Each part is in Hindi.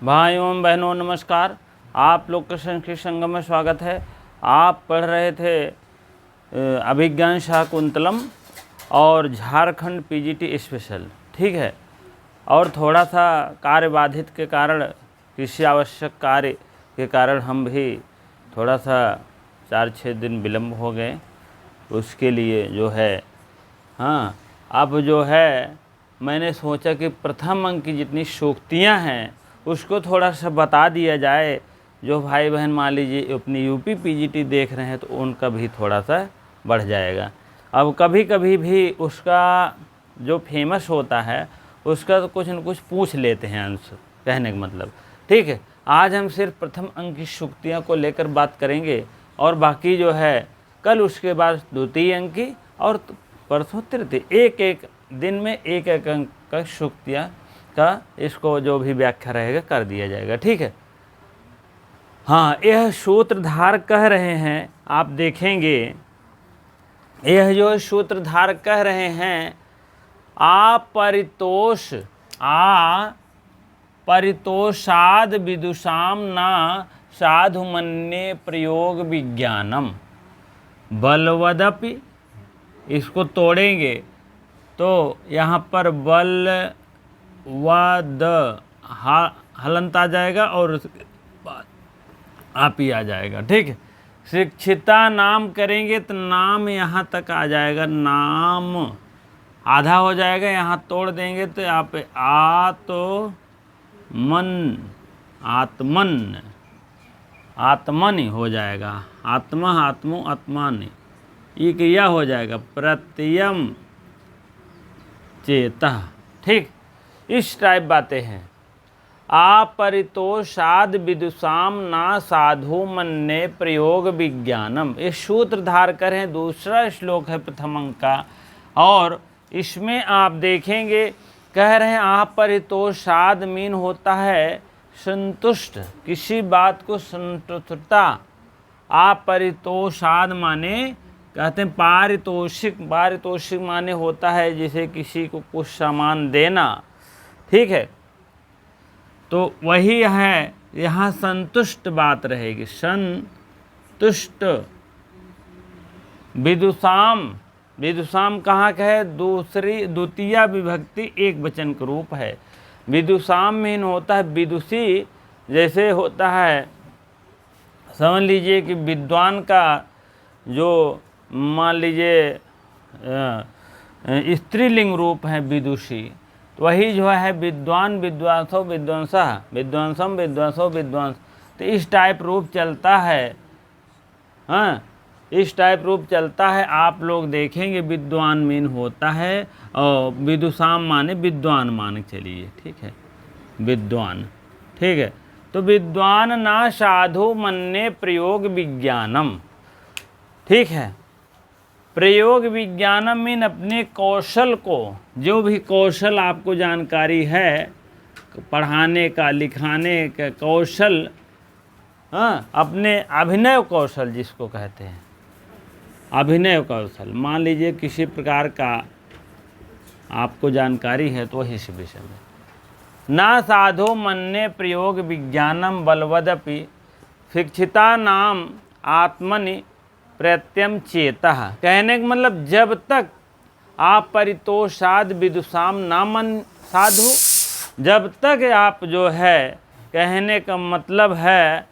भाइयों एवं बहनों नमस्कार। आप लोग का संस्कृत संगम में स्वागत है। आप पढ़ रहे थे अभिज्ञान शाकुंतलम और झारखंड पीजीटी स्पेशल, ठीक है। और थोड़ा सा कार्य बाधित के कारण, कृषि आवश्यक कार्य के कारण हम भी थोड़ा सा 4-6 दिन विलम्ब हो गए। उसके लिए जो है अब जो है मैंने सोचा कि प्रथम अंक की जितनी सूक्तियाँ हैं उसको थोड़ा सा बता दिया जाए। जो भाई बहन मान लीजिए अपनी यूपी पीजीटी देख रहे हैं तो उनका भी थोड़ा सा बढ़ जाएगा। अब कभी कभी भी उसका जो फेमस होता है उसका तो कुछ न कुछ पूछ लेते हैं आंसर, कहने का मतलब, ठीक है। आज हम सिर्फ प्रथम अंक की सूक्तियाँ को लेकर बात करेंगे और बाकी जो है कल उसके बाद द्वितीय अंक की और परसों तृतीय, एक एक दिन में एक एक अंक का सूक्तियाँ का इसको जो भी व्याख्या रहेगा कर दिया जाएगा, ठीक है। यह सूत्रधार कह रहे हैं, आप देखेंगे यह जो सूत्रधार कह रहे हैं परितोषाद विदुषाम ना साधु मन्ये प्रयोग विज्ञानम बलवदपि, इसको तोड़ेंगे तो यहाँ पर बल व द हलंत आ जाएगा और उसके बाद आप ही आ जाएगा, ठीक है। शिक्षिता नाम करेंगे तो नाम यहाँ तक आ जाएगा, नाम आधा हो जाएगा, यहाँ तोड़ देंगे तो यहाँ पे आत्मन हो जाएगा, आत्मा आत्मो आत्मानि, ये क्रिया हो जाएगा प्रत्ययम चेतः, ठीक। इस टाइप बातें हैं। अपरितोषाद विदुषाम ना साधु मन्ये प्रयोग विज्ञानम, ये सूत्रधार करें दूसरा श्लोक है प्रथम अंक का। और इसमें आप देखेंगे कह रहे हैं अपरितोषाद मीन होता है संतुष्ट, किसी बात को संतुष्टता। अपरितोषाद माने कहते हैं पारितोषिक, पारितोषिक माने होता है जैसे किसी को कुछ सामान देना, ठीक है। तो वही है, यहाँ संतुष्ट बात रहेगी, संतुष्ट। विदुषाम, विदुषाम कहाँ का है, द्वितीय विभक्ति एक वचन का रूप है। विदुषाम मीन होता है विदुषी, जैसे होता है समझ लीजिए कि विद्वान का जो मान लीजिए स्त्रीलिंग रूप है विदुषी, तो वही जो है विद्वान विद्वांसो विद्वांसा, विद्वांसम विद्वांसो विद्वांस, तो इस टाइप रूप चलता है। इस टाइप रूप चलता है। आप लोग देखेंगे विद्वान मीन होता है और विदुषाम माने विद्वान मान चलिए, ठीक है, विद्वान, ठीक है। तो विद्वान ना साधु मन्ये प्रयोग विज्ञानम, ठीक है। प्रयोग विज्ञानम मीन अपने कौशल को, जो भी कौशल आपको जानकारी है, पढ़ाने का लिखाने का कौशल, अपने अभिनय कौशल जिसको कहते हैं, अभिनय कौशल, मान लीजिए किसी प्रकार का आपको जानकारी है तो इस विषय में ना साधो मन्ये प्रयोग विज्ञानम बलवदपि शिक्षिता नाम आत्मनि प्रत्यम चेतः, कहने का मतलब जब तक आप परितोषाद विदुषाम नामन साधु, जब तक आप जो है, कहने का मतलब है,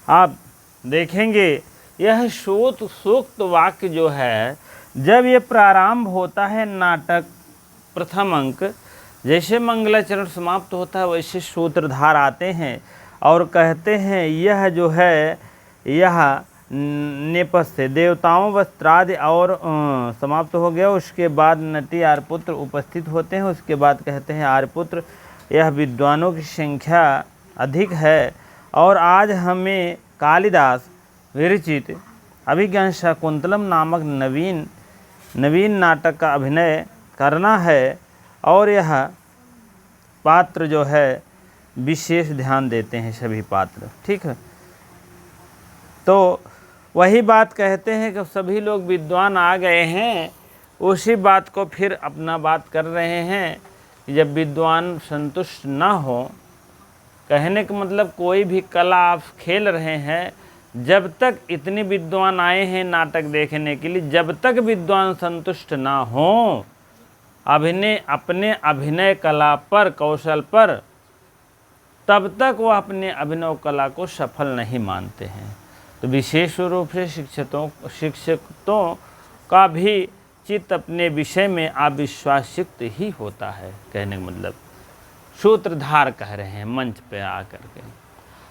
आप देखेंगे यह सूक्त वाक्य जो है, जब ये प्रारंभ होता है नाटक प्रथम अंक, जैसे मंगलाचरण समाप्त होता है वैसे सूत्रधार आते हैं और कहते हैं यह जो है, यह नेपथ्य देवताओं वस्त्रादि और समाप्त हो गया। उसके बाद नटी आर्यपुत्र उपस्थित होते हैं। उसके बाद कहते हैं आर्यपुत्र, यह विद्वानों की संख्या अधिक है और आज हमें कालिदास विरचित अभिज्ञान शाकुंतलम नामक नवीन नाटक का अभिनय करना है और यह पात्र जो है विशेष ध्यान देते हैं सभी पात्र, ठीक है। तो वही बात कहते हैं कि सभी लोग विद्वान आ गए हैं, उसी बात को फिर अपना बात कर रहे हैं कि जब विद्वान संतुष्ट ना हो, कहने का मतलब कोई भी कला आप खेल रहे हैं, जब तक इतने विद्वान आए हैं नाटक देखने के लिए, जब तक विद्वान संतुष्ट ना हो अपने अभिनय कला पर, कौशल पर, तब तक वह अपने अभिनव कला को सफल नहीं मानते हैं। तो विशेष रूप से शिक्षकों का भी चित्त अपने विषय में अविश्वासयुक्त ही होता है। कहने का मतलब सूत्रधार कह रहे हैं मंच पे आकर के,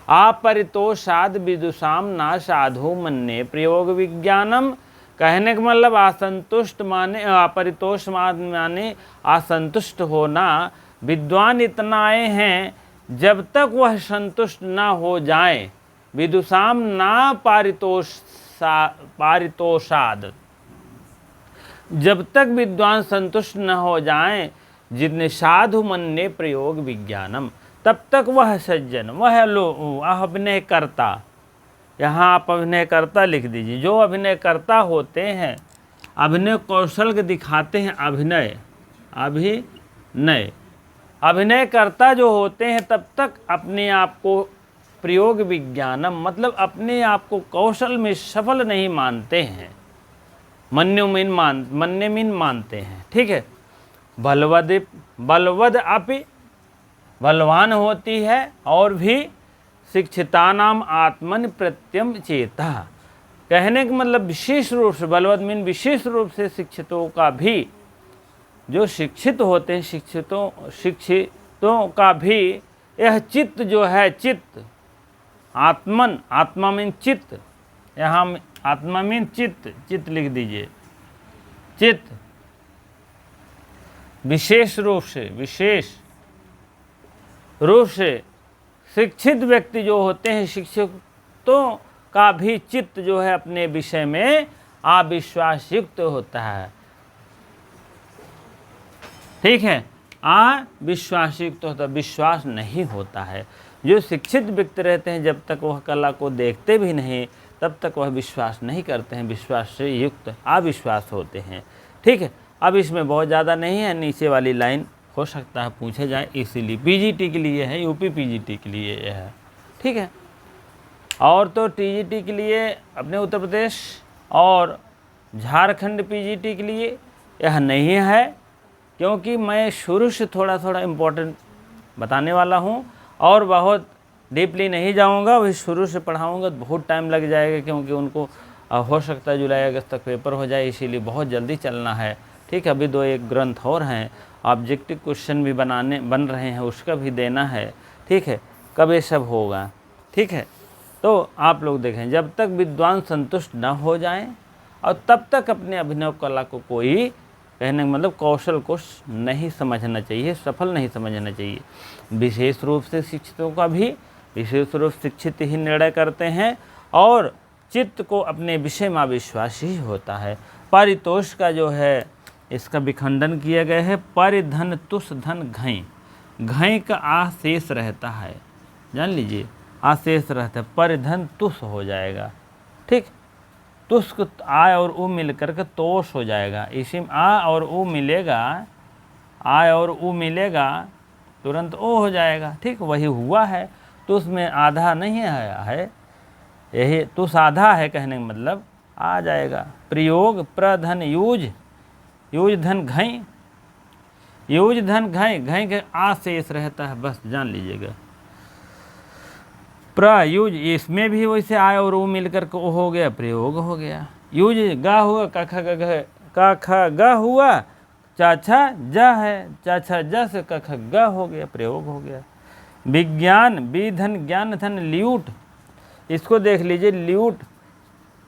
अपरितोषाद विदुषाम ना साधु मन्ये प्रयोग विज्ञानम। कहने का मतलब असंतुष्ट माने, अपरितोष माने असंतुष्ट होना। विद्वान इतना आए हैं, जब तक वह संतुष्ट ना हो जाए, विदुषाम ना पारितोषाद, जब तक विद्वान संतुष्ट न हो जाएं, जितने साधु मन्ये प्रयोग विज्ञानम, तब तक वह सज्जन, वह अभिनय करता, यहाँ आप अभिनय करता लिख दीजिए, जो अभिनय करता होते हैं, अभिनय कौशल के दिखाते हैं, अभिनय करता जो होते हैं, तब तक अपने आप को प्रयोग विज्ञानम मतलब अपने आप को कौशल में सफल नहीं मानते हैं, मन्य मीन मानते हैं। ठीक है। बलवद अपि, बलवान होती है और भी शिक्षितानाम आत्मन प्रत्यम चेता। कहने का मतलब विशेष रूप से, बलवद मीन विशेष रूप से शिक्षितों का भी, जो शिक्षित होते हैं शिक्षितों का भी यह चित्त जो है, चित्त आत्मन, आत्मा मीन चित्त, यहाँ आत्मा मीन चित्त लिख दीजिए, चित्त विशेष रूप से शिक्षित व्यक्ति जो होते हैं, शिक्षितों का भी चित्त जो है अपने विषय में अविश्वास युक्त होता है। ठीक है, अविश्वास युक्त होता, विश्वास नहीं होता है। जो शिक्षित व्यक्ति रहते हैं, जब तक वह कला को देखते भी नहीं, तब तक वह विश्वास नहीं करते हैं, विश्वास से युक्त अविश्वास होते हैं। ठीक है। अब इसमें बहुत ज़्यादा नहीं है, नीचे वाली लाइन हो सकता है पूछे जाए, इसीलिए पीजीटी के लिए है, यूपी पीजीटी के लिए यह है। ठीक है। और तो टीजीटी के लिए अपने उत्तर प्रदेश और झारखंड पीजीटी के लिए यह नहीं है, क्योंकि मैं शुरू से थोड़ा इम्पोर्टेंट बताने वाला हूँ और बहुत डीपली नहीं जाऊँगा, वही शुरू से पढ़ाऊँगा तो बहुत टाइम लग जाएगा, क्योंकि उनको हो सकता है जुलाई अगस्त तक पेपर हो जाए, इसीलिए बहुत जल्दी चलना है। ठीक है। अभी 2-1 ग्रंथ और हैं, ऑब्जेक्टिव क्वेश्चन भी बन रहे हैं, उसका भी देना है। ठीक है। कब ये सब होगा। ठीक है। तो आप लोग देखें, जब तक विद्वान संतुष्ट न हो जाएं, और तब तक अपने अभिनव कला को कोई, कहने का मतलब कौशल को नहीं समझना चाहिए, सफल नहीं समझना चाहिए। विशेष रूप से शिक्षितों का भी, विशेष रूप से शिक्षित ही निर्णय करते हैं, और चित्त को अपने विषय में विश्वास ही होता है। परितोष का जो है, इसका विखंडन किया गया है, परिधन तुष धन घई, घई का आ शेष रहता है, जान लीजिए, आ शेष रहता है, परिधन तुष हो जाएगा। ठीक। तुष को आ और उ मिल करके तोष हो जाएगा, इसी में आ और उ मिलेगा, आ और उ मिलेगा, तुरंत ओ हो जाएगा। ठीक। वही हुआ है, तुष में आधा नहीं है, यही तुष आधा है, कहने का मतलब आ जाएगा। प्रयोग प्रधन यूज धन घई, यूज धन घई, घई के आ शेष रहता है, बस जान लीजिएगा। प्रयूज, इसमें भी वैसे आय और वो मिलकर के ओ हो गया, प्रयोग हो गया। यूज गा हुआ, कख ग हुआ, चाछा जा है, चाछा जा से कख ग हो गया, प्रयोग हो गया। विज्ञान, विधन ज्ञान धन ल्यूट, इसको देख लीजिए, ल्यूट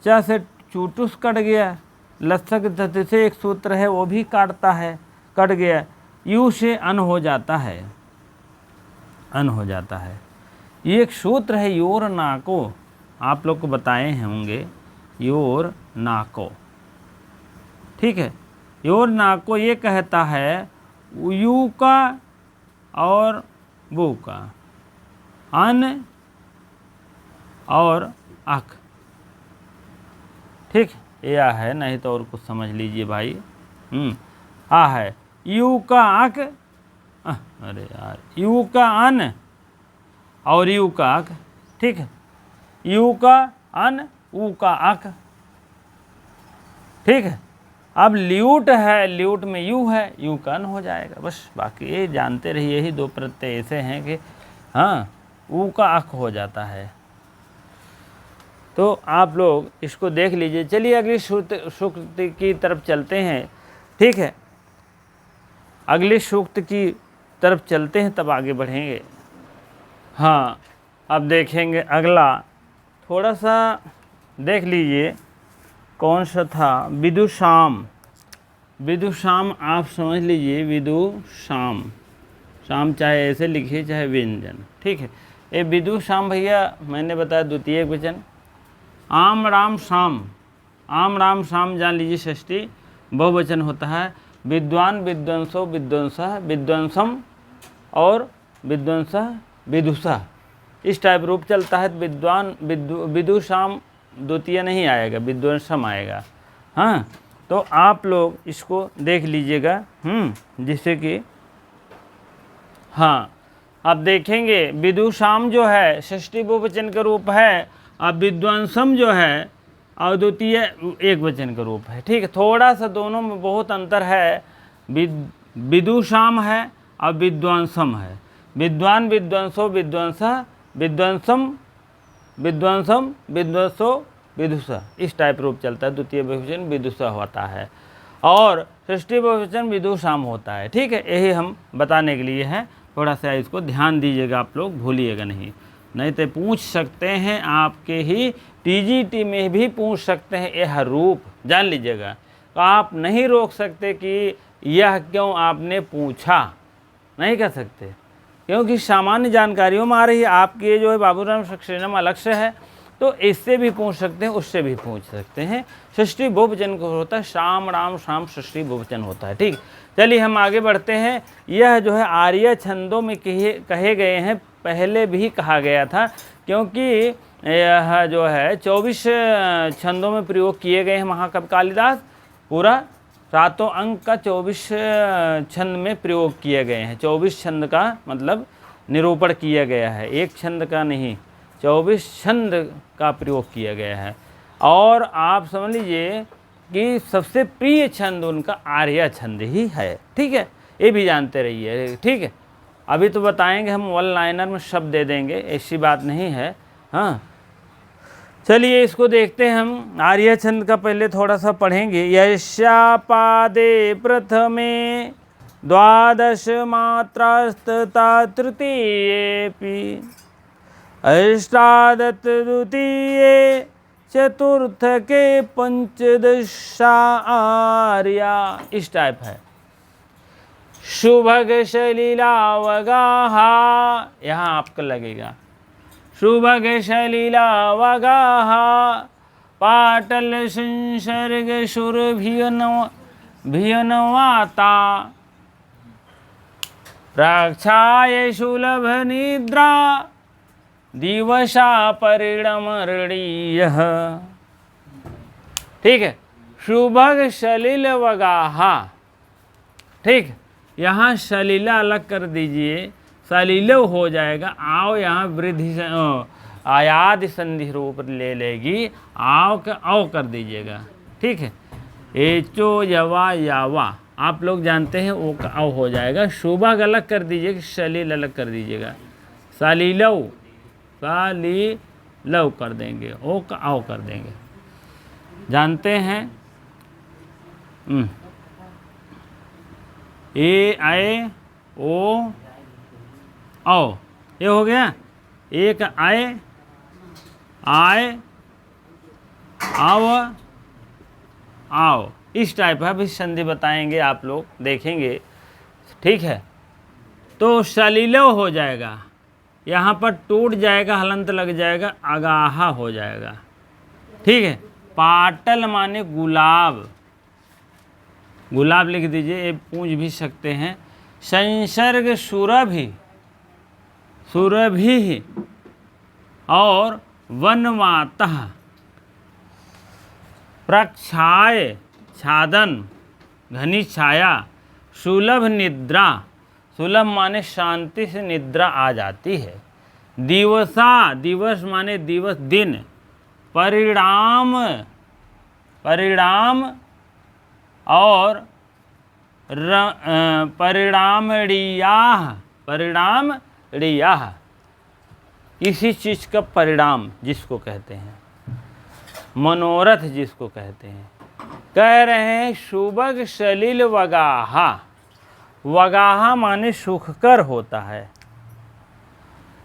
चा से चूटुस कट गया, लसक धत से एक सूत्र है वो भी काटता है, कट गया। यू से अन हो जाता है, अन हो जाता है। ये एक सूत्र है, योर नाको, आप लोग को बताए होंगे, योर नाको। ठीक है। योर नाको ये कहता है यू का और वो का, अन और अक। ठीक। या है, नहीं तो और कुछ समझ लीजिए भाई। आ है, यू का अक अरे यार, यू का अन और यू का अक, ठीक है, यू का अन ऊ का अक, ठीक है। अब ल्यूट है, ल्यूट में यू है, यू का अन हो जाएगा बस। बाकी ये जानते रहिए, यही दो प्रत्यय ऐसे हैं कि हाँ ऊ का अक हो जाता है। तो आप लोग इसको देख लीजिए। चलिए अगली सूक्त की तरफ चलते हैं, ठीक है, अगली सूक्त की तरफ चलते हैं, तब आगे बढ़ेंगे। हाँ, अब देखेंगे अगला, थोड़ा सा देख लीजिए कौन सा था, विदुषाम। विदुषाम आप समझ लीजिए, विदुषाम, शाम चाहे ऐसे लिखिए चाहे व्यंजन, ठीक है। ये विदुषाम भैया मैंने बताया द्वितीय एक वचन। आम राम शाम, आम राम शाम जान लीजिए षष्ठी बहुवचन होता है। विद्वान विद्वंसो विद्वंसः विद्वंसम और विद्वंसः विदुषः, इस टाइप रूप चलता है। विद्वान विदुषाम द्वितीय नहीं आएगा, विद्वंसम आएगा। हाँ, तो आप लोग इसको देख लीजिएगा, जिससे कि हाँ अब देखेंगे विदुषाम जो है षष्ठी बहुवचन का रूप है, अब विद्वंसम जो है और द्वितीय एक वचन का रूप है, ठीक है। थोड़ा सा दोनों में बहुत अंतर है, विदुषाम है और विद्वांसम है। विद्वान विद्वंसो विद्वंसः विद्वंसम विद्वंसम विद्वंसो विदुषः, इस टाइप रूप चलता है। द्वितीय बहुवचन विदुषः होता है और षष्ठी बहुवचन विदुषाम होता है, ठीक है। यही हम बताने के लिए हैं, थोड़ा सा इसको ध्यान दीजिएगा, आप लोग भूलिएगा नहीं तो पूछ सकते हैं, आपके ही टीजीटी में भी पूछ सकते हैं यह रूप, जान लीजिएगा। तो आप नहीं रोक सकते कि यह क्यों आपने पूछा, नहीं कर सकते, क्योंकि सामान्य जानकारियों में आ रही है। आपके ये जो है बाबूराम सक्सेना अलग से है, तो इससे भी पूछ सकते हैं, उससे भी पूछ सकते हैं। षष्ठी बहुवचन को होता है, शाम राम शाम षष्ठी बहुवचन होता है, ठीक। चलिए हम आगे बढ़ते हैं। यह जो है आर्य छंदों में कहे गए हैं, पहले भी कहा गया था, क्योंकि यह जो है 24 छंदों में प्रयोग किए गए हैं। महाकवि कालिदास पूरा 7 अंक का 24 छंद में प्रयोग किए गए हैं। 24 छंद का मतलब निरूपण किया गया है, एक छंद का नहीं, 24 छंद का प्रयोग किया गया है। और आप समझ लीजिए कि सबसे प्रिय छंद उनका आर्य छंद ही है, ठीक है। ये भी जानते रहिए, ठीक है। अभी तो बताएंगे हम, वन लाइनर में शब्द दे देंगे, ऐसी बात नहीं है। हाँ, चलिए इसको देखते हैं हम। आर्य छंद का पहले थोड़ा सा पढ़ेंगे। यस्यापादे प्रथमे द्वादश मात्रास्तता तृतीयेपि अष्टादश द्वितीये चतुर्थ के पंचदशा आर्या, इस टाइप है। शुभग सलिलावगाहा, यहाँ आपको लगेगा शुभग सलिलावगाहा, पाटल संसर्ग सुरभियनवाता, प्राक्षाय सुलभ निद्रा दिवसा परिणमरणीयः, ठीक है। शुभग सलिल वगाहा, ठीक, यहाँ सलीला अलग कर दीजिए, सलीलो हो जाएगा। आओ यहाँ वृद्धि आयाद संधि रूप ले लेगी, आओ का औ कर दीजिएगा, ठीक है। एचो यवा यावा आप लोग जानते हैं, ओ का औ हो जाएगा। शुभग अलग कर दीजिएगा, सलील अलग कर दीजिएगा, सलीलो सालीलव कर देंगे, ओ का औ कर देंगे, जानते हैं। ए आए ओ औ, ये हो गया। एक आए आए आव आओ, इस टाइप का भी संधि बताएंगे, आप लोग देखेंगे, ठीक है। तो सलीलो हो जाएगा, यहाँ पर टूट जाएगा, हलंत लग जाएगा, अगाहा हो जाएगा, ठीक है। पाटल माने गुलाब, गुलाब लिख दीजिए, ये पूछ भी सकते हैं। संसर्ग सुरभि, सुरभि और वनवातः, प्रक्षाय छादन घनी छाया, सुलभ निद्रा सुलभ माने शांति से निद्रा आ जाती है। दिवसा, दिवस माने दिवस दिन। परिणाम, परिणाम और परिणामणीयाः, परिणामणीयाः किसी चीज़ का परिणाम जिसको कहते हैं, मनोरथ जिसको कहते हैं। कह रहे हैं शुभग सलिल वगाहा। वगाहा माने सुखकर होता है।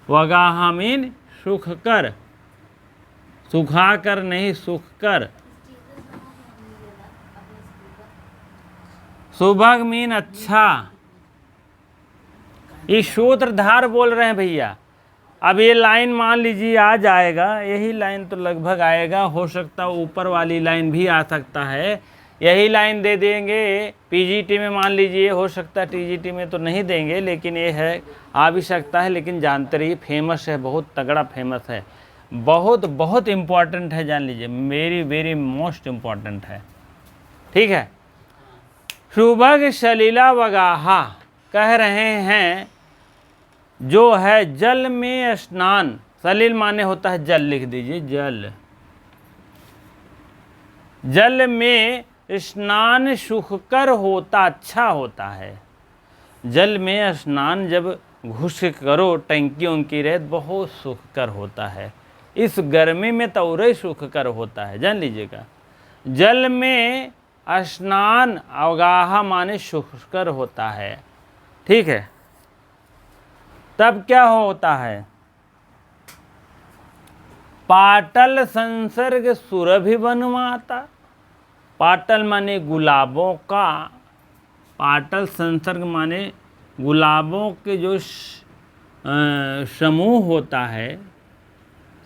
वगाहा मीन सुखकर, सुखाकर नहीं, सुखकर। सुभग मीन अच्छा। ये सूत्रधार बोल रहे हैं भैया। अब ये लाइन मान लीजिए आ जाएगा, यही लाइन तो लगभग आएगा, हो सकता है ऊपर वाली लाइन भी आ सकता है। यही लाइन दे देंगे पीजीटी में, मान लीजिए, हो सकता है टीजीटी में तो नहीं देंगे, लेकिन ये है आ भी सकता है। लेकिन जानते रहिए फेमस है, बहुत तगड़ा फेमस है, बहुत बहुत इम्पॉर्टेंट है, जान लीजिए, वेरी वेरी मोस्ट इम्पॉर्टेंट है। ठीक है। शुभग सलीला वगाहा कह रहे हैं जो है जल में स्नान। सलील माने होता है जल, लिख दीजिए जल। जल में स्नान सुखकर होता, अच्छा होता है। जल में स्नान जब घुस करो, टंकी उनकी रहे, बहुत सुखकर होता है। इस गर्मी में तो और ही सुखकर होता है, जान लीजिएगा। जल में स्नान अवगाहा माने सुखकर होता है। ठीक है। तब क्या होता है? पाटल संसर्ग सुरभि बनवाता। पाटल माने गुलाबों का, पाटल संसर्ग माने गुलाबों के जो समूह होता है,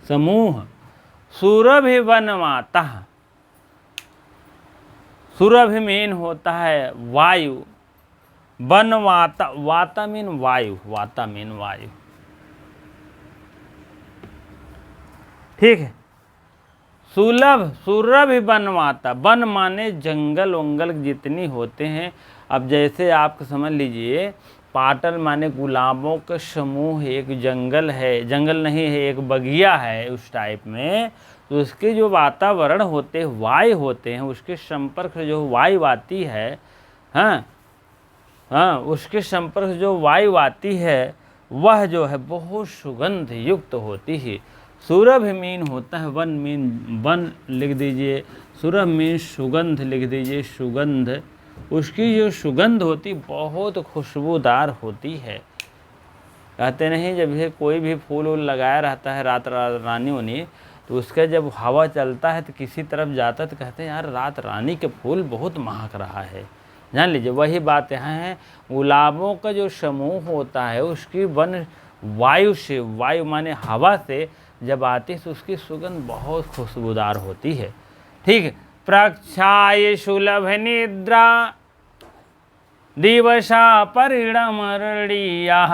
समूह। सुरभि बनवाता, सुरभि मीन होता है वायु। बनवाता, वाता मीन वायु, वाता मीन वायु। ठीक है। सुलभ, सुरभि बनवाता। वन माने जंगल वंगल जितनी होते हैं। अब जैसे आप समझ लीजिए, पाटल माने गुलाबों का समूह, एक जंगल है, जंगल नहीं है, एक बगिया है, उस टाइप में। तो उसके जो वातावरण होते हैं, वायु होते हैं, उसके संपर्क से जो वायु आती है, हाँ हाँ, उसके संपर्क से जो वायु आती है, वह जो है बहुत सुगंध युक्त होती है। सुरभ मीन होता है वन, मीन वन लिख दीजिए, सुरभ मीन सुगंध लिख दीजिए, सुगंध। उसकी जो सुगंध होती बहुत खुशबूदार होती है। कहते नहीं, जब ये कोई भी फूल वूल लगाया रहता है रात रानी उनी, तो उसका जब हवा चलता है तो किसी तरफ जाता है तो कहते हैं यार रात रानी के फूल बहुत महक रहा है। जान लीजिए, वही बात यहाँ है। गुलाबों का जो समूह होता है, उसकी वन वायु से, वायु माने हवा से जब आती है तो उसकी सुगंध बहुत खुशबूदार होती है। ठीक है। प्रक्षाय सुलभ निद्रा दिवसा परिणमरणीया।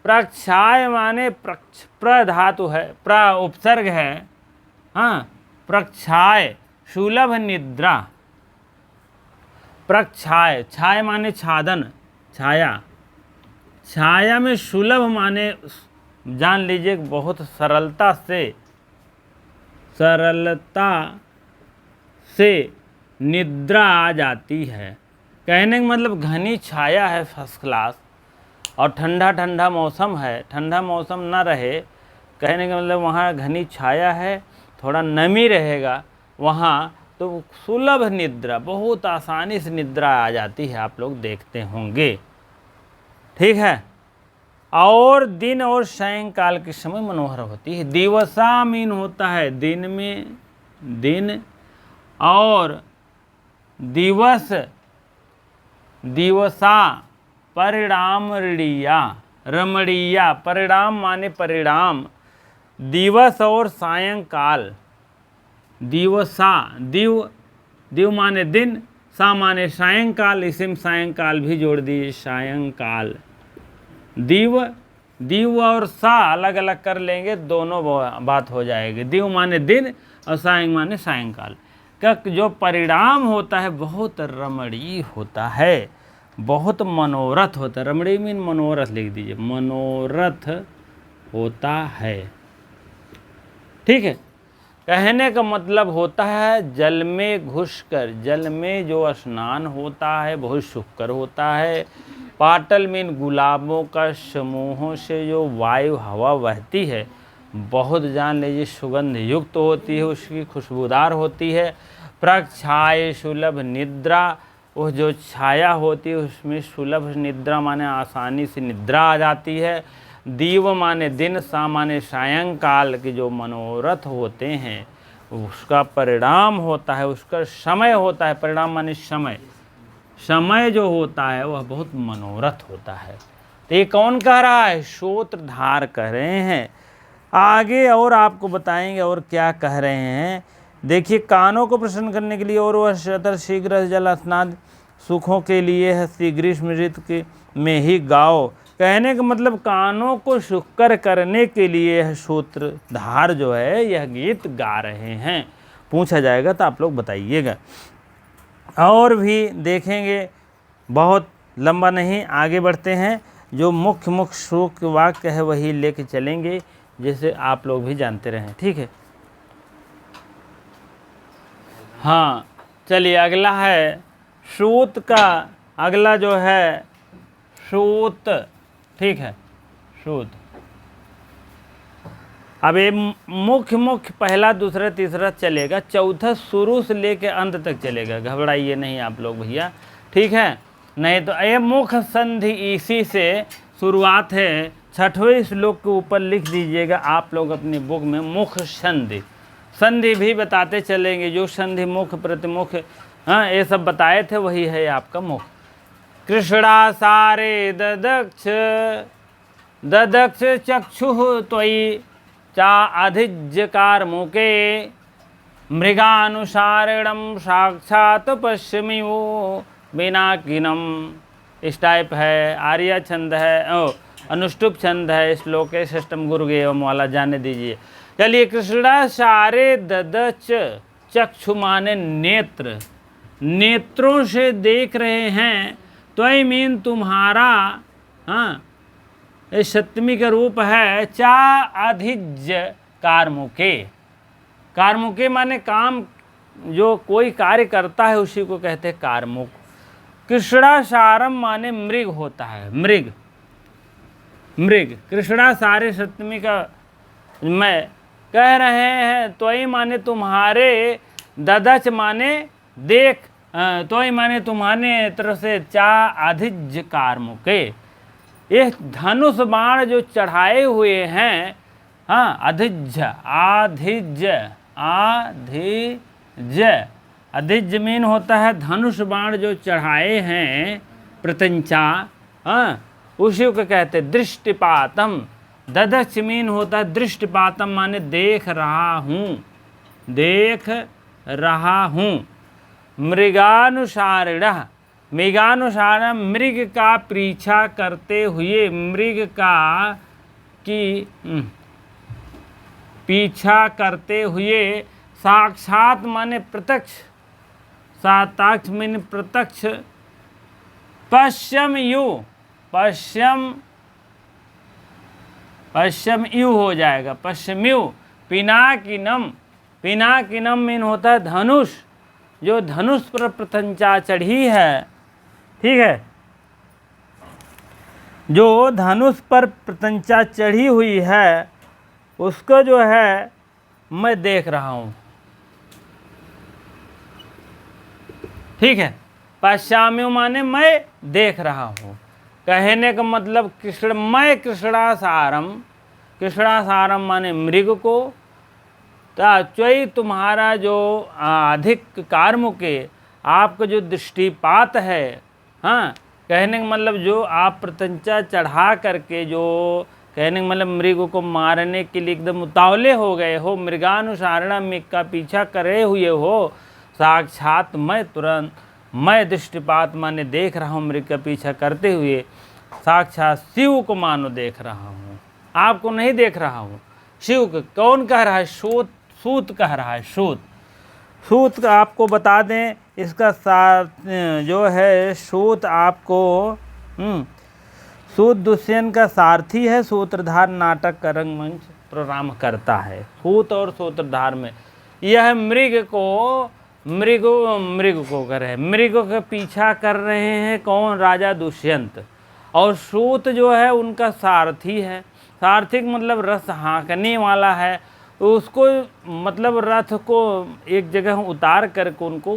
प्रक्षाय माने प्र धातु है, प्र उपसर्ग है। हाँ, प्रक्षाय सुलभ निद्रा। प्रक्षाय, छाय माने छादन, छाया। छाया में सुलभ माने जान लीजिए बहुत सरलता से, सरलता से निद्रा आ जाती है। कहने का मतलब घनी छाया है, फर्स्ट क्लास, और ठंडा ठंडा मौसम है, ठंडा मौसम ना रहे, कहने का मतलब वहाँ घनी छाया है, थोड़ा नमी रहेगा वहाँ, तो सुलभ निद्रा, बहुत आसानी से निद्रा आ जाती है, आप लोग देखते होंगे। ठीक है। और दिन और सायंकाल के समय मनोहर होती है। दिवसा मीन होता है दिन में, दिन, और दिवस, दिवसा परिणाम रणीया, रमणीया। परिणाम माने परिणाम। दिवस और सायंकाल। दिवसा, दिव, दिव माने दिन, सा माने सायंकाल, इसी में सायंकाल भी जोड़ दीजिए, सायंकाल। दिव, दिव और सा अलग अलग कर लेंगे, दोनों बात हो जाएगी। दिव माने दिन और सायं माने सायंकाल का जो परिणाम होता है बहुत रमणीय होता है। बहुत मनोरथ होता है। रमणीय मीन मनोरथ लिख दीजिए, मनोरथ होता है। ठीक है, कहने का मतलब होता है जल में घुसकर, जल में जो स्नान होता है बहुत सुखकर होता है। पाटल मीन गुलाबों का समूहों से जो वायु हवा बहती है बहुत जान लीजिए सुगंध युक्त होती है, उसकी खुशबूदार होती है। प्रक्षाय सुलभ निद्रा, वो जो छाया होती है उसमें सुलभ निद्रा माने आसानी से निद्रा आ जाती है। दीव माने दिन, सा माने सायंकाल के जो मनोरथ होते हैं उसका परिणाम होता है, उसका समय होता है। परिणाम माने समय, समय जो होता है वह बहुत मनोरथ होता है। तो ये कौन कह रहा है? सूत्रधार कह रहे हैं। आगे और आपको बताएंगे और क्या कह रहे हैं। देखिए, कानों को प्रसन्न करने के लिए और वह शतर शीघ्र जल स्नान सुखों के लिए है, ग्रीष्म ऋतु के में ही गाओ। कहने का मतलब कानों को सुखकर करने के लिए यह सूत्रधार जो है यह गीत गा रहे हैं। पूछा जाएगा तो आप लोग बताइएगा। और भी देखेंगे, बहुत लंबा नहीं, आगे बढ़ते हैं। जो मुख्य मुख्य श्लोक वाक्य है वही लेके चलेंगे, जैसे आप लोग भी जानते रहें। ठीक है, हाँ चलिए अगला है सूत का, अगला जो है सूत। ठीक है, सूत। अब ये मुख्य मुख्य पहला दूसरा तीसरा चलेगा, चौथा शुरू से लेके अंत तक चलेगा, घबराइए नहीं आप लोग भैया। ठीक है, नहीं तो ये मुख्य संधि इसी से शुरुआत है। 6वें श्लोक के ऊपर लिख दीजिएगा आप लोग अपनी बुक में मुख्य संधि। संधि भी बताते चलेंगे, जो संधि मुख्य प्रतिमुख, हाँ ये सब बताए थे, वही है आपका मुख्य। कृष्णा सारे ददक्ष, ददक्ष चक्षु त्वयि चा अधिज्यकार मुके मृगानुसारिणम साक्षात पश्चिमी वो बिना किनम। इस टाइप है, आर्या छंद है, अनुष्टुप छंद है। श्लोक है षष्टम गुरु एवं वाला, जाने दीजिए। चलिए, कृष्णा सारे ददच, चक्षु माने नेत्र, नेत्रों से देख रहे हैं। तो आई मीन तुम्हारा, हाँ इस सप्तमी का रूप है चा अधिज्य कारमुके। कारमुके माने काम, जो कोई कार्य करता है उसी को कहते हैं कारमुक। कृष्णा सारम माने मृग होता है, मृग, मृग। कृष्णा सारे सप्तमी का मैं कह रहे हैं। त्वयि माने तुम्हारे, ददच माने देख, त्वयि माने तुम्हारे तरफ से, चा अधिज्य कारमुके, ये धनुष बाण जो चढ़ाए हुए हैं, हाँ अधिज्य, आधिज्य, आधिज्य, अधिज्य मीन होता है धनुष बाण जो चढ़ाए हैं, प्रत्यंचा, हाँ उसी को कहते हैं दृष्टिपातम। ददच मीन होता है दृष्टिपातम माने देख रहा हूँ, देख रहा हूँ। मृगानुसारिण, मृगानुसार मृग का पीछा करते हुए, मृग का की पीछा करते हुए। साक्षात माने प्रत्यक्ष, साक्षात माने प्रत्यक्ष। पश्चिम यु, पश्चिम, पश्चिम यु हो जाएगा, पश्चिम्यु। पिनाकिनम, पिनाकिनम मीन होता है धनुष, जो धनुष पर प्रत्यंचा चढ़ी है। ठीक है, जो धनुष पर प्रत्यंचा चढ़ी हुई है उसको जो है मैं देख रहा हूँ। ठीक है, पश्चाम्यु माने मैं देख रहा हूँ। कहने का मतलब कृष्ण, मैं कृष्णासारम, कृष्णासारम माने मृग को, त्वयि तुम्हारा जो अधिक कार्म के, आपका जो दृष्टिपात है, हाँ कहने का मतलब जो आप प्रत्यंचा चढ़ा करके, जो कहने का मतलब मृग को मारने के लिए एकदम उतावले हो गए हो, मृगानुसारण मृग का पीछा करे हुए हो। साक्षात मैं, तुरंत मैं दृष्टिपात माने देख रहा हूँ मृग का पीछा करते हुए। साक्षात शिव को मानो देख रहा हूँ, आपको नहीं देख रहा हूँ, शिव को। कौन कह रहा है? सूत, सूत कह रहा है, सूत। सूत आपको बता दें, इसका जो है सूत आपको सूत दुष्यंत का सारथी है, सूत्रधार नाटक का रंगमंच प्रारंभ करता है। सूत और सूत्रधार में यह मृग के पीछा कर रहे हैं कौन? राजा दुष्यंत। और सूत जो है उनका सारथी है। सारथी मतलब रथ हाँकने वाला है। उसको मतलब रथ को एक जगह उतार करके उनको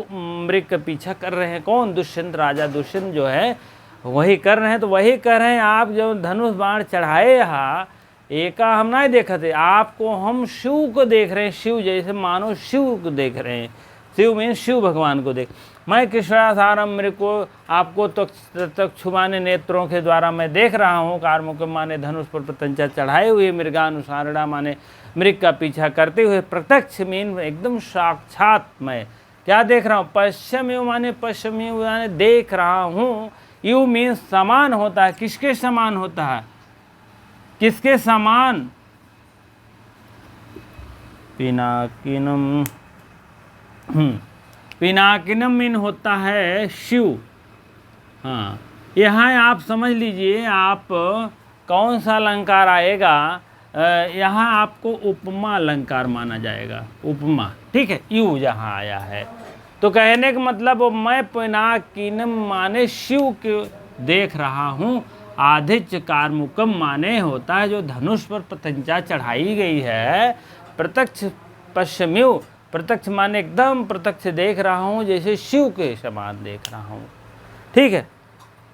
मृग का पीछा कर रहे हैं कौन? दुष्यंत, राजा दुष्यंत जो है वही कर रहे हैं। तो वही कर रहे हैं, आप जो धनुष बाण चढ़ाए हा एका हम नहीं देखा थे, आपको हम शिव को देख रहे हैं। शिव जैसे मानो शिव को देख रहे हैं। शिव मीन शिव भगवान को देख। मैं कृष्णासारम मृग को आपको तक छुमाने नेत्रों के द्वारा मैं देख रहा हूँ। कार्मुक माने धनुष पर प्रत्यंचा चढ़ाए हुए, मृगानुसारणा माने मृग का पीछा करते हुए। प्रत्यक्ष मीन एकदम साक्षात मैं क्या देख रहा हूँ? पश्चिम यु माने पश्चिम यु माने देख रहा हूँ। यू मीन समान होता है। किसके समान होता है? किसके समान? पिनाकिनम। पिनाकिनम मीन होता है शिव। हाँ, यहाँ आप समझ लीजिए, आप कौन सा अलंकार आएगा? यहाँ आपको उपमा अलंकार माना जाएगा। उपमा, ठीक है, यू जहाँ आया है। तो कहने का मतलब मैं पिनाकिनम माने शिव के देख रहा हूँ। आधिच्य कार्मुकम माने होता है जो धनुष पर प्रत्यंचा चढ़ाई गई है। प्रत्यक्ष पश्चिम्यु, प्रत्यक्ष माने एकदम प्रत्यक्ष देख रहा हूँ, जैसे शिव के समान देख रहा हूँ। ठीक है,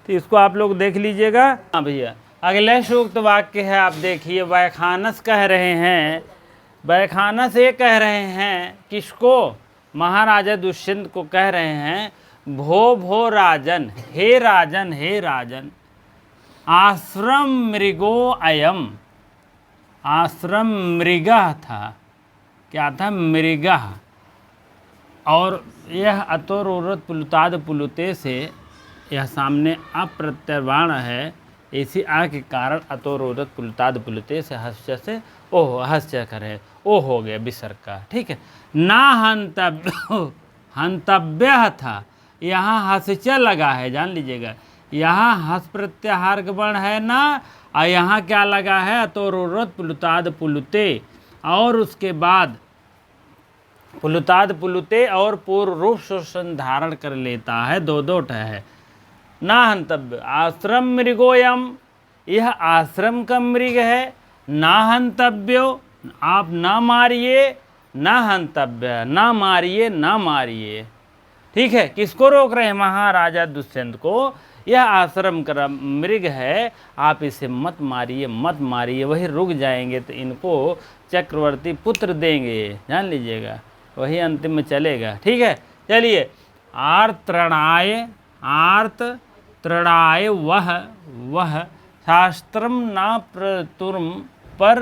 तो इसको आप लोग देख लीजिएगा। हाँ भैया, अगले सूक्त वाक्य है, आप देखिए। वैखानस कह रहे हैं, वैखानस ये कह रहे हैं किसको? महाराजा दुष्यंत को कह रहे हैं, भो भो राजन, हे राजन, हे राजन, आश्रम मृगो अयम। आश्रम मृगः था, क्या था? मृगः। और यह अतोरोरत पुलुताद पुलुते से यह सामने अप्रत्यवाण है। इसी आ के कारण अतोरोरत पुलुताद पुलुते से हस्य से ओह, हस्य करे, ओ हो गया विसर्ग का। ठीक है, ना हंतव्य, हंतव्य था, यहाँ हस्य लगा है, जान लीजिएगा। यहाँ हस प्रत्याहार वर्ण है ना, और यहाँ क्या लगा है? अतोरोरत पुलुताद पुलुते। और उसके बाद पुलुताद पुलुते और पूर्व रूप से संधारण कर लेता है, दो दो है। ना हंतव्य, आश्रम मृगोयम, यह आश्रम का मृग है। ना हंतव्यो, आप ना मारिए, ना हंतव्य, ना मारिए, ना मारिए। ठीक है, किसको रोक रहे हैं? महाराजा दुष्यंत को। यह आश्रम का मृग है, आप इसे मत मारिए, मत मारिए, वही रुक जाएंगे तो इनको चक्रवर्ती पुत्र देंगे, जान लीजिएगा, वही अंतिम में चलेगा। ठीक है, चलिए। आर्तृणाय, आर्त तृणाय वह शास्त्रम न प्रतुर्म पर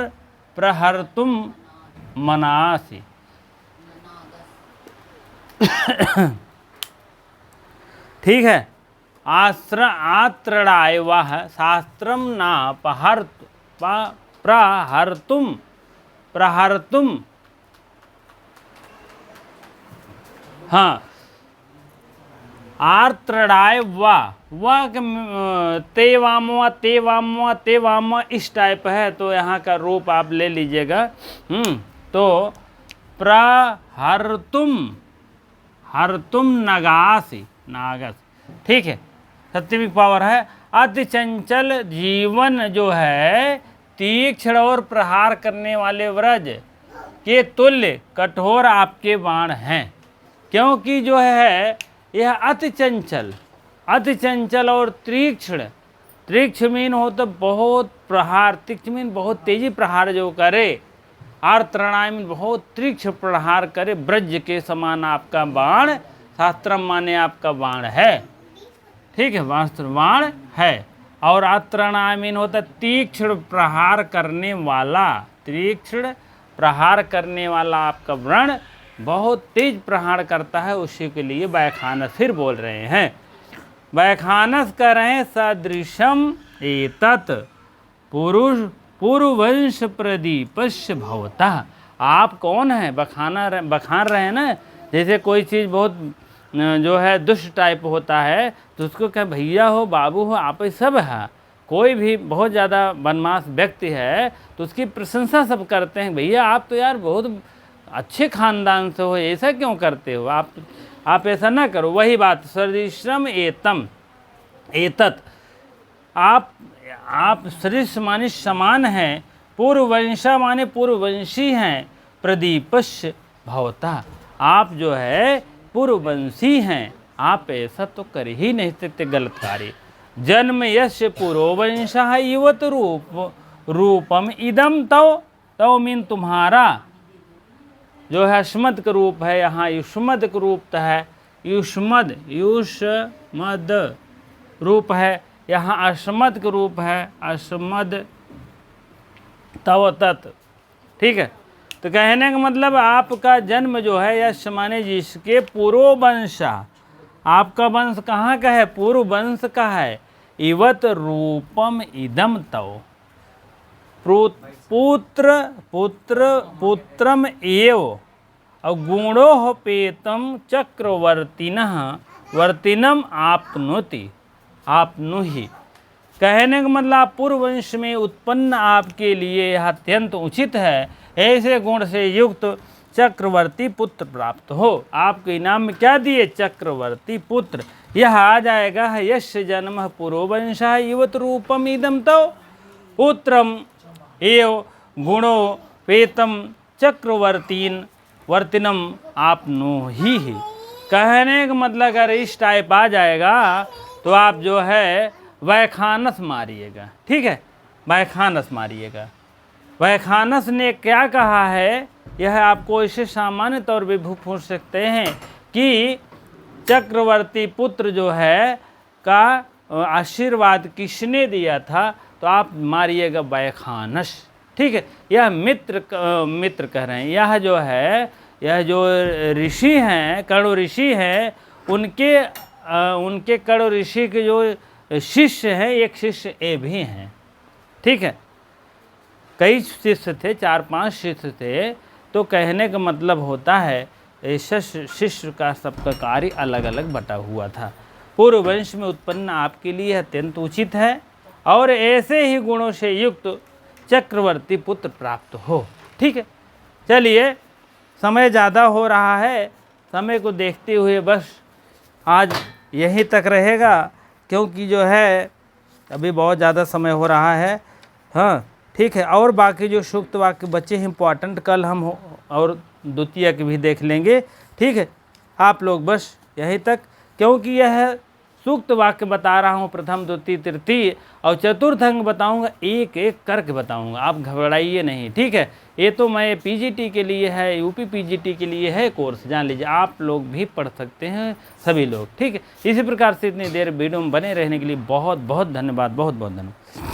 प्रहर्तुम मनासि। ठीक है, आत्रणाय वह शास्त्रम न प्रहर्तुम। हाँ, आर्तृणाय वह ते वाम इस टाइप है, तो यहाँ का रूप आप ले लीजिएगा। तो हर्तुम नगासी, नागस। ठीक है, सत्यविक पावर है। अति चंचल जीवन जो है, तीक्ष्ण और प्रहार करने वाले व्रज के तुल्य कठोर आपके बाण हैं। क्योंकि जो है यह अति चंचल और तीक्ष्ण। तीक्ष्ण मीन हो तो बहुत प्रहार, तीक्ष्ण मीन बहुत तेजी प्रहार जो करे। आर्तृणाय मीन बहुत तीक्ष्ण प्रहार करे, ब्रज के समान आपका बाण। शास्त्रम माने आपका बाण है। ठीक है, वास्त्र बाण है। और आर्तृणाय मीन होता तीक्ष्ण प्रहार करने वाला, तीक्ष्ण प्रहार करने वाला आपका व्रण बहुत तेज प्रहार करता है, उसी के लिए वैखानस फिर बोल रहे हैं। वैखानस कह रहे हैं, सदृशम एतत् पूर्ववंश प्रदीपस्य भवतः। आप कौन है? बखान रहे हैं ना जैसे कोई चीज़ बहुत जो है दुष्ट टाइप होता है तो उसको क्या भैया हो, बाबू हो, आप ही सब है। कोई भी बहुत ज़्यादा बदमाश व्यक्ति है तो उसकी प्रशंसा सब करते हैं, भैया आप तो यार बहुत अच्छे खानदान से हो, ऐसा क्यों करते हो, आप ऐसा ना करो। वही बात सदृशम एतम एतत, आप सदृश माने समान हैं, पूर्ववंशा माने पूर्ववंशी हैं, प्रदीपस्य भवता, आप जो है पूर्ववंशी हैं, आप ऐसा तो कर ही नहीं सकते गलत कार्य। जन्म यस्य पूर्ववंशः युवत रूपम इदम तव मीन तुम्हारा जो है अस्मद का रूप है, यहाँ युष्मद का रूप है, युष्मद रूप है, यहाँ अस्मद का रूप है, अस्मद तव तत्। ठीक है, तो कहने का मतलब आपका जन्म जो है यश माने जिसके पूर्व वंश, आपका वंश कहाँ का है, पूर्व वंश का है। इवत रूपम इदम तव, पुत्रम एव और गुणो पेतम चक्रवर्तिनः वर्तिनम आपनोति, आपनुहि। कहने का मतलब आप पूर्व वंश में उत्पन्न आपके लिए यह अत्यंत उचित है, ऐसे गुण से युक्त चक्रवर्ती पुत्र प्राप्त हो। आपके इनाम में क्या दिए, चक्रवर्ती पुत्र। यह आ जाएगा यश जन्म पूर्ववंशः युवत रूपम इदम तव पुत्रम एव गुणो पेतम चक्रवर्तीन वर्तिनम आपनो ही। कहने का मतलब अगर इस टाइप आ जाएगा तो आप जो है वैखानस मारिएगा। ठीक है, वैखानस मारिएगा। वैखानस ने क्या कहा है, यह आपको इसे सामान्य तौर पर भी पूछ सकते हैं कि चक्रवर्ती पुत्र जो है का आशीर्वाद किसने दिया था, तो आप मारिएगा वैखानस। ठीक है, यह मित्र कह रहे हैं, यह जो है यह जो ऋषि हैं, कण्व ऋषि हैं, उनके कण्व ऋषि के जो शिष्य हैं, एक शिष्य ये भी हैं। ठीक है, कई शिष्य थे, 4-5 शिष्य थे। तो कहने का मतलब होता है शिष्य का सबका कार्य अलग अलग बटा हुआ था। पूर्व वंश में उत्पन्न आपके लिए अत्यंत उचित है और ऐसे ही गुणों से युक्त चक्रवर्ती पुत्र प्राप्त हो। ठीक है, चलिए समय ज़्यादा हो रहा है, समय को देखते हुए बस आज यहीं तक रहेगा, क्योंकि जो है अभी बहुत ज़्यादा समय हो रहा है। हाँ ठीक है, और बाकी जो सूक्त वाक्य बचे हैं इम्पॉर्टेंट, कल हम और द्वितीय के भी देख लेंगे। ठीक है, आप लोग बस यहीं तक, क्योंकि यह सूक्त वाक्य बता रहा हूँ प्रथम द्वितीय तृतीय, और चतुर्थ अंग बताऊँगा, एक एक करके बताऊँगा, आप घबराइए नहीं। ठीक है, ये तो मैं पीजीटी के लिए है, यूपी पीजीटी के लिए है कोर्स, जान लीजिए, आप लोग भी पढ़ सकते हैं सभी लोग। ठीक है, इसी प्रकार से इतनी देर वीडियो में बने रहने के लिए बहुत बहुत धन्यवाद, बहुत बहुत धन्यवाद।